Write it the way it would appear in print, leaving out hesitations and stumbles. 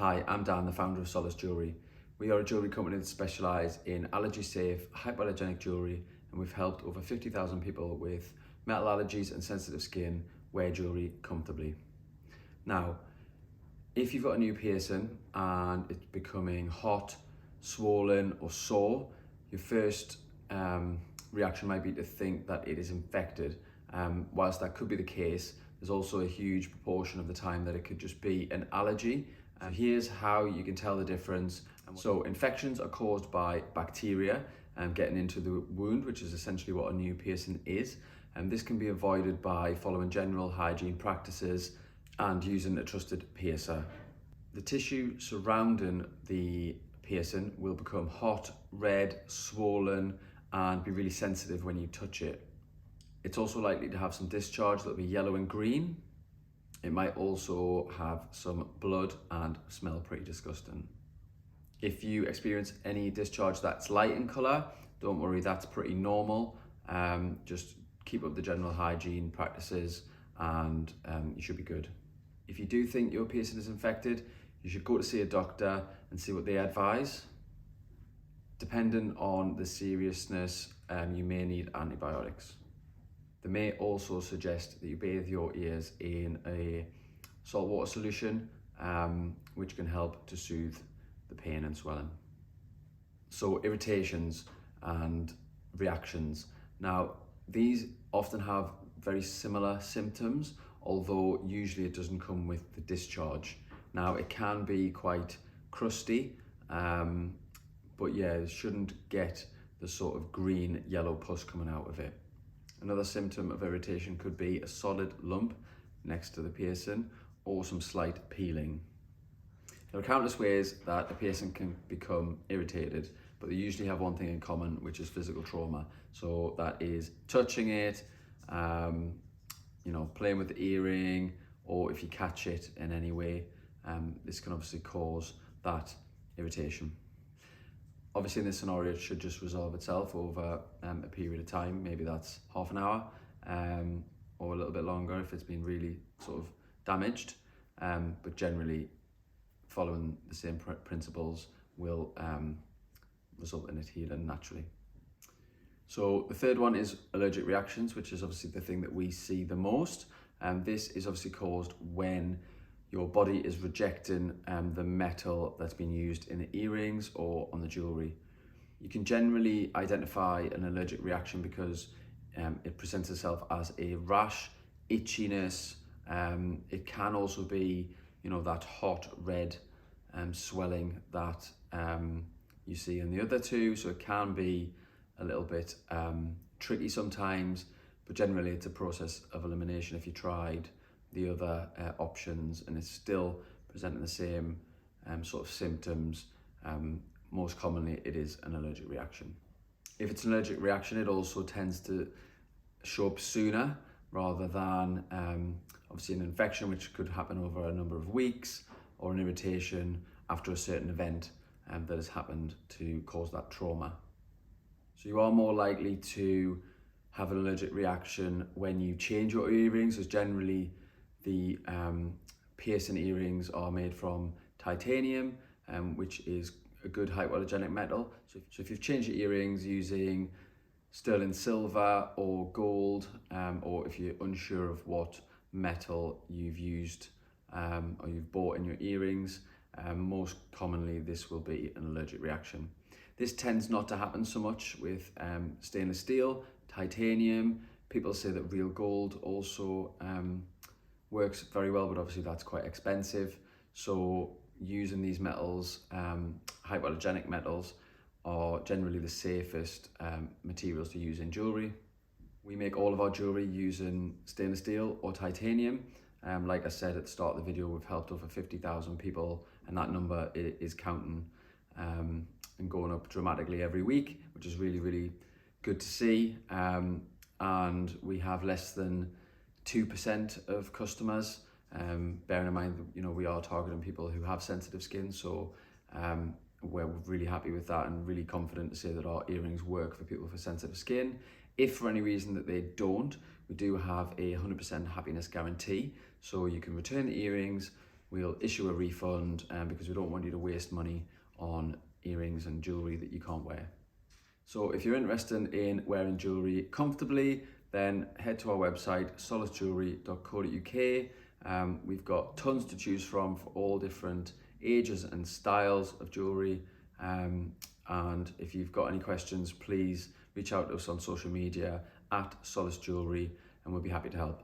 Hi, I'm Dan, the founder of Solace Jewellery. We are a jewellery company that specialise in allergy-safe, hypoallergenic jewellery, and we've helped over 50,000 people with metal allergies and sensitive skin wear jewellery comfortably. Now, if you've got a new piercing and it's becoming hot, swollen or sore, your first reaction might be to think that it is infected. Whilst that could be the case, there's also a huge proportion of the time that it could just be an allergy. And here's how you can tell the difference. So infections are caused by bacteria getting into the wound, which is essentially what a new piercing is. And this can be avoided by following general hygiene practices and using a trusted piercer. The tissue surrounding the piercing will become hot, red, swollen, and be really sensitive when you touch it. It's also likely to have some discharge that'll be yellow and green. It might also have some blood and smell pretty disgusting. If you experience any discharge that's light in colour, don't worry, that's pretty normal. Just keep up the general hygiene practices and you should be good. If you do think your piercing is infected, you should go to see a doctor and see what they advise. Depending on the seriousness, you may need antibiotics. They may also suggest that you bathe your ears in a saltwater solution, which can help to soothe the pain and swelling. So irritations and reactions. Now, these often have very similar symptoms, although usually it doesn't come with the discharge. Now, it can be quite crusty, but yeah, it shouldn't get the sort of green, yellow pus coming out of it. Another symptom of irritation could be a solid lump next to the piercing or some slight peeling. There are countless ways that a piercing can become irritated, but they usually have one thing in common, which is physical trauma. So that is touching it, playing with the earring, or if you catch it in any way, this can obviously cause that irritation. Obviously in this scenario, it should just resolve itself over a period of time. Maybe that's half an hour or a little bit longer if it's been really sort of damaged. But generally, following the same principles will result in it healing naturally. So the third one is allergic reactions, which is obviously the thing that we see the most. This is obviously caused when your body is rejecting the metal that's been used in the earrings or on the jewellery. You can generally identify an allergic reaction because it presents itself as a rash, itchiness. It can also be, that hot red swelling that you see in the other two. So it can be a little bit tricky sometimes, but generally it's a process of elimination if you tried the other options and it's still presenting the same sort of symptoms. Most commonly it is an allergic reaction. If it's an allergic reaction, it also tends to show up sooner rather than obviously an infection, which could happen over a number of weeks, or an irritation after a certain event that has happened to cause that trauma. So you are more likely to have an allergic reaction when you change your earrings, as generally the piercing earrings are made from titanium, which is a good hypoallergenic metal. So if you've changed your earrings using sterling silver or gold, or if you're unsure of what metal you've used or you've bought in your earrings, most commonly this will be an allergic reaction. This tends not to happen so much with stainless steel, titanium. People say that real gold also works very well, but obviously that's quite expensive. So using these metals, hypoallergenic metals, are generally the safest materials to use in jewellery. We make all of our jewellery using stainless steel or titanium. Like I said at the start of the video, we've helped over 50,000 people, and that number is counting and going up dramatically every week, which is really, really good to see. And we have less than 2% of customers, bearing in mind that we are targeting people who have sensitive skin, so we're really happy with that and really confident to say that our earrings work for people with sensitive skin. If for any reason that they don't, we do have a 100% happiness guarantee, so you can return the earrings, we'll issue a refund because we don't want you to waste money on earrings and jewellery that you can't wear. So if you're interested in wearing jewellery comfortably, then head to our website, solacejewellery.co.uk. We've got tons to choose from for all different ages and styles of jewellery. And if you've got any questions, please reach out to us on social media at Solace Jewellery, and we'll be happy to help.